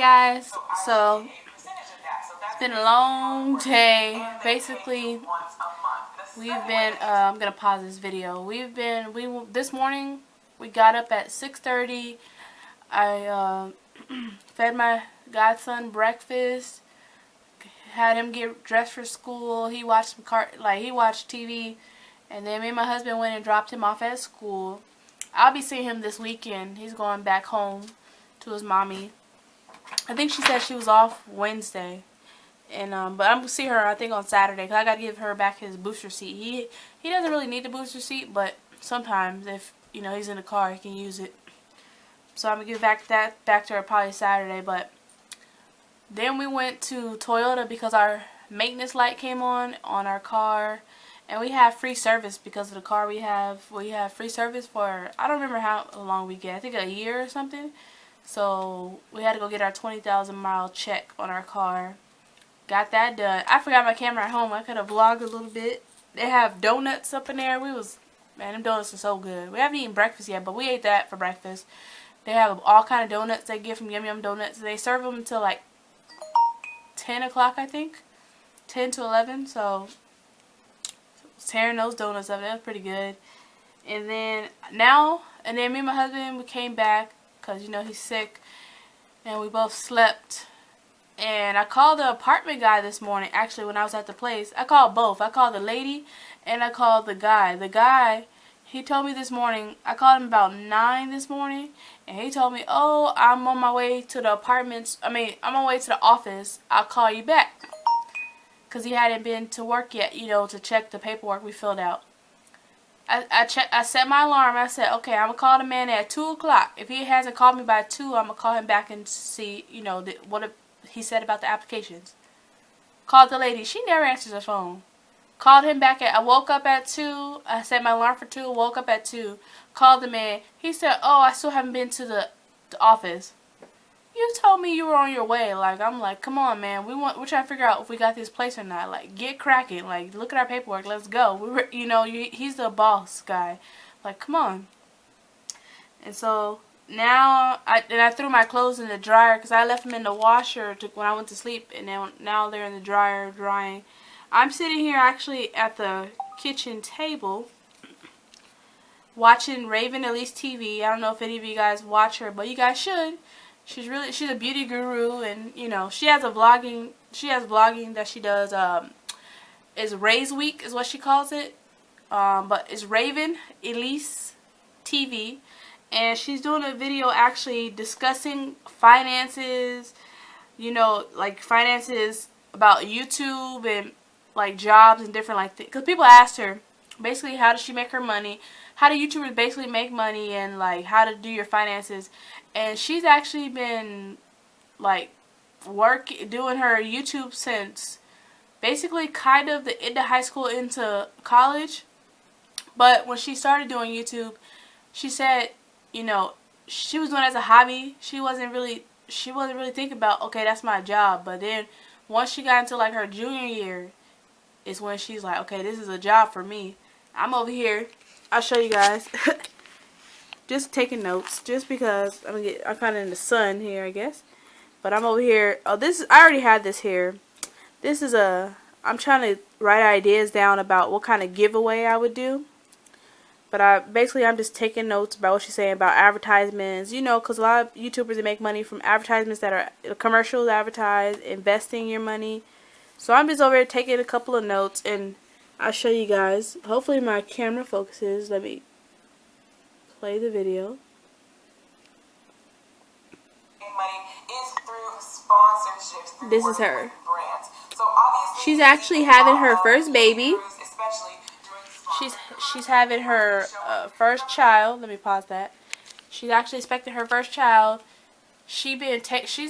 guys, so it's been a long day. Basically, we've been I'm gonna pause this video. This morning we got up at 6:30. I fed my godson breakfast, had him get dressed for school. He watched he watched TV, and then me and my husband went and dropped him off at school. I'll be seeing him this weekend. He's going back home to his mommy. I think she said she was off Wednesday, and but I'm gonna see her I think on Saturday, because I gotta give her back his booster seat. He doesn't really need the booster seat, but sometimes if he's in the car, he can use it. So I'm gonna give back to her probably Saturday. But then we went to Toyota because our maintenance light came on our car, and we have free service because of the car we have. We have free service for, I don't remember how long we get. I think a year or something. So we had to go get our 20,000 mile check on our car. Got that done. I forgot my camera at home. I could have vlogged a little bit. They have donuts up in there. Man, them donuts are so good. We haven't eaten breakfast yet, but we ate that for breakfast. They have all kind of donuts they give from Yum Yum Donuts. They serve them until like 10 o'clock, I think. 10 to 11. So tearing those donuts up. That was pretty good. And then me and my husband, we came back because he's sick, and we both slept. And I called the apartment guy this morning. Actually, when I was at the place, I called both. I called the lady and I called the guy. The guy, he told me this morning, I called him about 9 this morning, and he told me, "Oh, I'm on my way to the apartments. I'm on my way to the office. I'll call you back." Because he hadn't been to work yet, to check the paperwork we filled out. I set my alarm. I said, okay, I'm going to call the man at 2 o'clock. If he hasn't called me by 2, I'm going to call him back and see, what he said about the applications. Called the lady. She never answers her phone. Called him back I woke up at 2. I set my alarm for 2. Woke up at 2. Called the man. He said, "Oh, I still haven't been to the office." You told me you were on your way. I'm like, come on, man. We're trying to figure out if we got this place or not. Like, get cracking. Like, look at our paperwork. Let's go. He's the boss guy. Like, come on. And so now I threw my clothes in the dryer because I left them in the washer when I went to sleep, and now they're in the dryer drying. I'm sitting here actually at the kitchen table watching RavenElyseTV. I don't know if any of you guys watch her, but you guys should. She's a beauty guru, and she has vlogging that she does. Is Raise Week is what she calls it, but it's RavenElyseTV, and she's doing a video actually discussing finances, like finances about YouTube and like jobs and different because people asked her basically how does she make her money, how do YouTubers basically make money, and like how to do your finances. And she's actually been like doing her YouTube since basically kind of the end of high school into college. But when she started doing YouTube, she said, she was doing it as a hobby. She wasn't really thinking about, okay, that's my job. But then once she got into like her junior year is when she's like, okay, this is a job for me. I'm over here. I'll show you guys. Just taking notes, just because I'm kind of in the sun here, I guess. But I'm over here. Oh, I already had this here. This is I'm trying to write ideas down about what kind of giveaway I would do. But I'm just taking notes about what she's saying about advertisements. Because a lot of YouTubers, they make money from advertisements that are commercials advertised, investing your money. So I'm just over here taking a couple of notes, and I'll show you guys. Hopefully my camera focuses. Let me play the video. This is her. She's actually having her first baby. She's having her first child. Let me pause that. She's actually expecting her first child. She's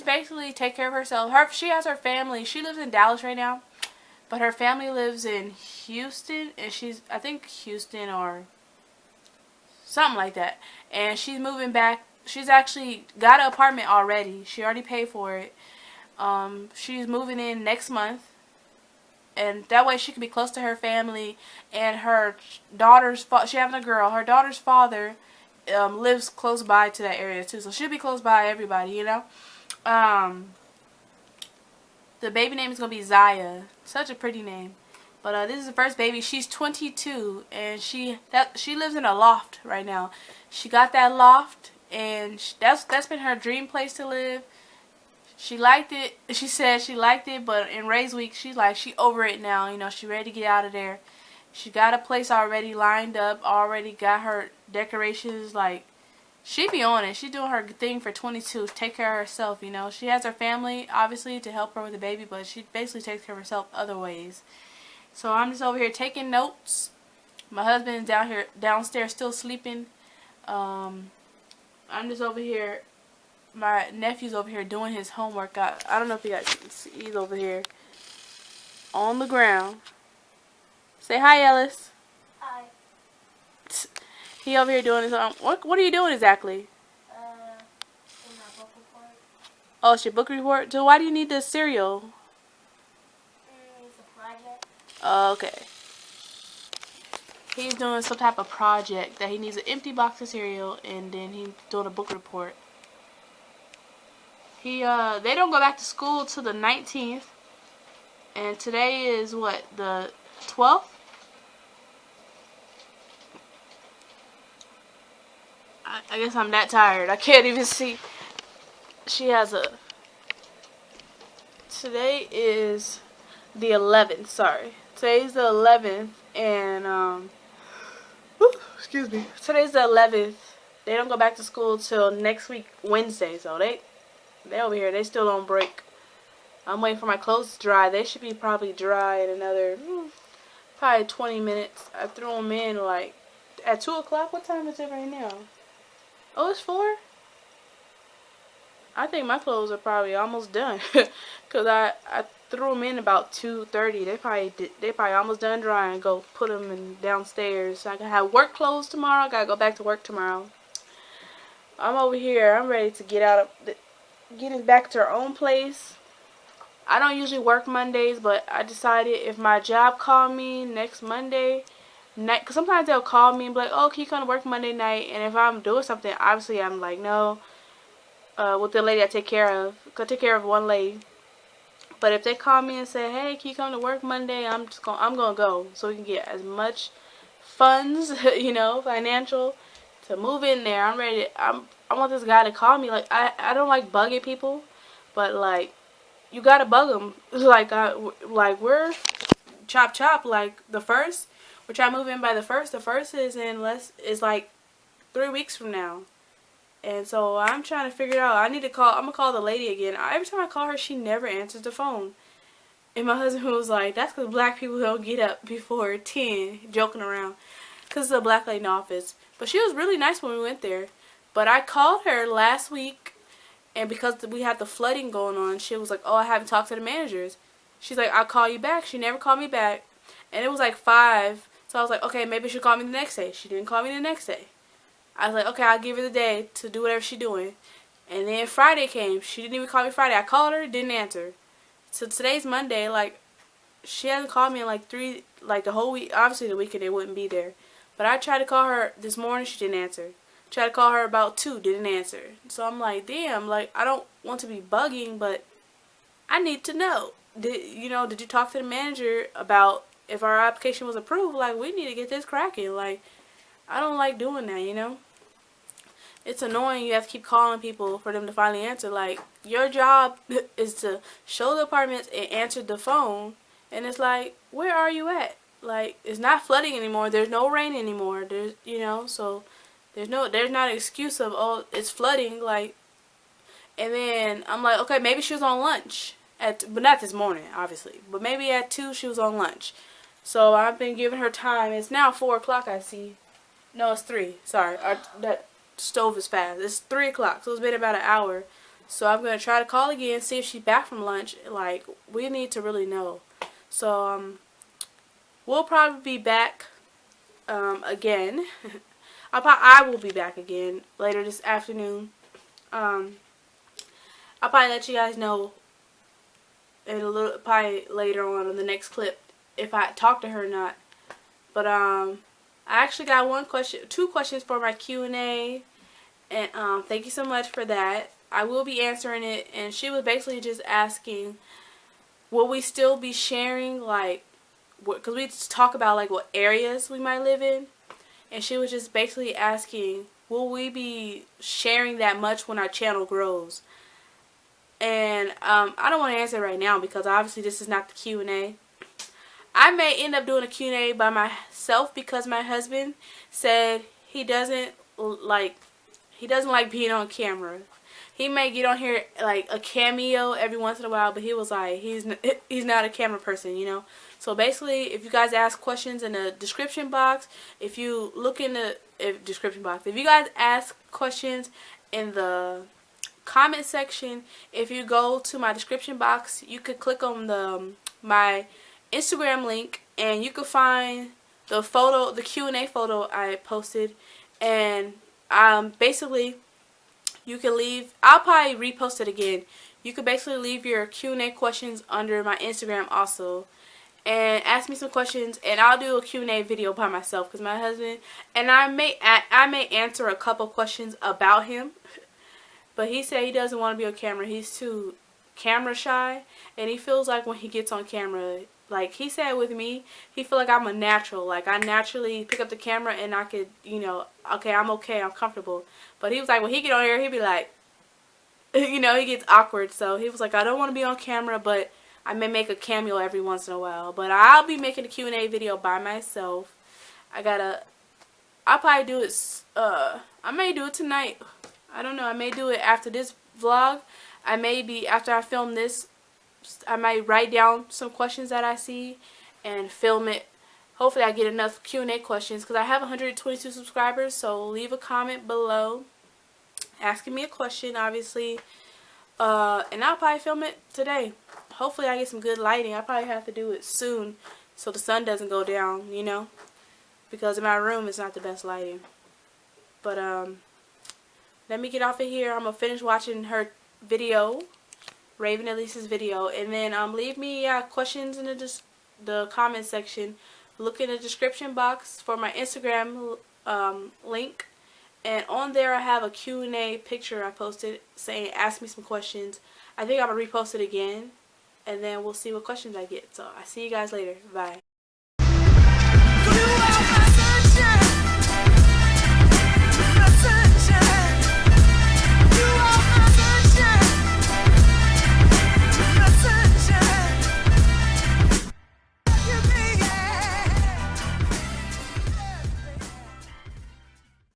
basically take care of herself. She has her family. She lives in Dallas right now, but her family lives in Houston, and I think Houston or something like that. And she's moving back. She's actually got an apartment already. She already paid for it. She's moving in next month. And that way she can be close to her family. And her daughter's she having a girl. Her daughter's father lives close by to that area too. So she'll be close by everybody, The baby name is gonna be Zaya. Such a pretty name. But this is the first baby. She's 22, and she lives in a loft right now. She got that loft, and that's been her dream place to live. She liked it. She said she liked it, but in Ray's week, she's like, she over it now. You know, she ready to get out of there. She got a place already lined up. Already got her decorations. Like, she be on it. She doing her thing for 22. Take care of herself. You know, she has her family obviously to help her with the baby, but she basically takes care of herself other ways. So I'm just over here taking notes. My husband is downstairs still sleeping. I'm just over here. My nephew's over here doing his homework. I don't know if you guys can see. He's over here on the ground. Say hi, Ellis. Hi. He over here doing his what are you doing exactly? In my book report. Oh, it's your book report? So why do you need this cereal? It's a project. Okay. He's doing some type of project that he needs an empty box of cereal, and then he's doing a book report. They don't go back to school till the 19th, and today is what, the 12th? I guess I'm that tired. I can't even see. She has today is the 11th, sorry. Today's the 11th, and, excuse me. Today's the 11th. They don't go back to school till next week, Wednesday, so they over here. They still don't break. I'm waiting for my clothes to dry. They should be probably dry in another, probably 20 minutes. I threw them in, like, at 2 o'clock. What time is it right now? Oh, it's 4? I think my clothes are probably almost done. Because I threw them in about 2:30. They probably almost done drying. Go put them in downstairs. So I can have work clothes tomorrow. I got to go back to work tomorrow. I'm over here. I'm ready to getting back to our own place. I don't usually work Mondays, but I decided if my job called me next Monday night, because sometimes they'll call me and be like, oh, can you come to work Monday night? And if I'm doing something, obviously I'm like, no, with the lady I take care of. I take care of one lady. But if they call me and say, hey, can you come to work Monday? I'm gonna go, so we can get as much funds, you know, financial, to move in there. I'm ready. I want this guy to call me. Like, I don't like bugging people, but like, you gotta bug them. Like we're chop, like the 1st. We're trying to move in by the 1st. The 1st is like 3 weeks from now. And so I'm trying to figure it out. I'm gonna call the lady again. Every time I call her, she never answers the phone. And my husband was like, that's because black people don't get up before 10, joking around. Because it's a black lady in the office. But she was really nice when we went there. But I called her last week, and because we had the flooding going on, she was like, oh, I haven't talked to the managers. She's like, I'll call you back. She never called me back. And it was like 5. So I was like, okay, maybe she'll call me the next day. She didn't call me the next day. I was like, okay, I'll give her the day to do whatever she's doing. And then Friday came. She didn't even call me Friday. I called her, didn't answer. So today's Monday. Like, she hasn't called me in like the whole week. Obviously the weekend they wouldn't be there. But I tried to call her this morning. She didn't answer. Tried to call her about 2. Didn't answer. So I'm like, damn. Like, I don't want to be bugging, but I need to know. Did you talk to the manager about if our application was approved? Like, we need to get this cracking. Like, I don't like doing that, you know. It's annoying. You have to keep calling people for them to finally answer. Like, your job is to show the apartments and answer the phone. And it's like, where are you at? Like, it's not flooding anymore. There's no rain anymore. There's, so there's not an excuse of, oh, it's flooding. Like, and then I'm like, okay, maybe she was on lunch but not this morning, obviously. But maybe at 2 she was on lunch. So I've been giving her time. It's now 4 o'clock. I see. No, it's 3. Sorry, that stove is fast. It's 3 o'clock, so it's been about an hour. So I'm gonna try to call again, see if she's back from lunch. Like, we need to really know. So we'll probably be back again. I will be back again later this afternoon. I'll probably let you guys know probably later on in the next clip if I talk to her or not. But I actually got 2 questions for my Q&A, and thank you so much for that. I will be answering it. And she was basically just asking, will we still be sharing, like, because we talk about like what areas we might live in, and she was just basically asking, will we be sharing that much when our channel grows? And I don't want to answer right now because obviously this is not the Q&A. I may end up doing a Q&A by myself because my husband said he doesn't like being on camera. He may get on here like a cameo every once in a while, but he was like, he's not a camera person, you know. So basically, if you guys ask questions in the description box, if you look in the description box, if you guys ask questions in the comment section, if you go to my description box, you could click on the my Instagram link, and you could find the photo, the Q&A photo I posted, and basically you can leave, I'll probably repost it again. You could basically leave your Q&A questions under my Instagram also, and ask me some questions, and I'll do a Q&A video by myself because my husband, and I may answer a couple questions about him, but he said he doesn't want to be on camera. He's too camera shy, and he feels like when he gets on camera, like he said with me, he feel like I'm a natural. Like I naturally pick up the camera and I could, you know, okay, I'm comfortable. But he was like, when he get on here, he'd be like, you know, he gets awkward. So he was like, I don't want to be on camera, but I may make a cameo every once in a while. But I'll be making a Q&A video by myself. I'll probably do it, I may do it tonight. I don't know, I may do it after this vlog. I may be, after I film this, I might write down some questions that I see and film it. Hopefully I get enough Q&A questions because I have 122 subscribers. So leave a comment below asking me a question, obviously. And I'll probably film it today. Hopefully I get some good lighting. I probably have to do it soon so the sun doesn't go down, you know. Because in my room it's not the best lighting. But let me get off of here. I'm going to finish watching her video, RavenElyse's video, and then leave me questions in the comment section. Look in the description box for my Instagram link, and on there I have a Q&A picture I posted saying ask me some questions. I think I'm going to repost it again, and then we'll see what questions I get. So I see you guys later. Bye.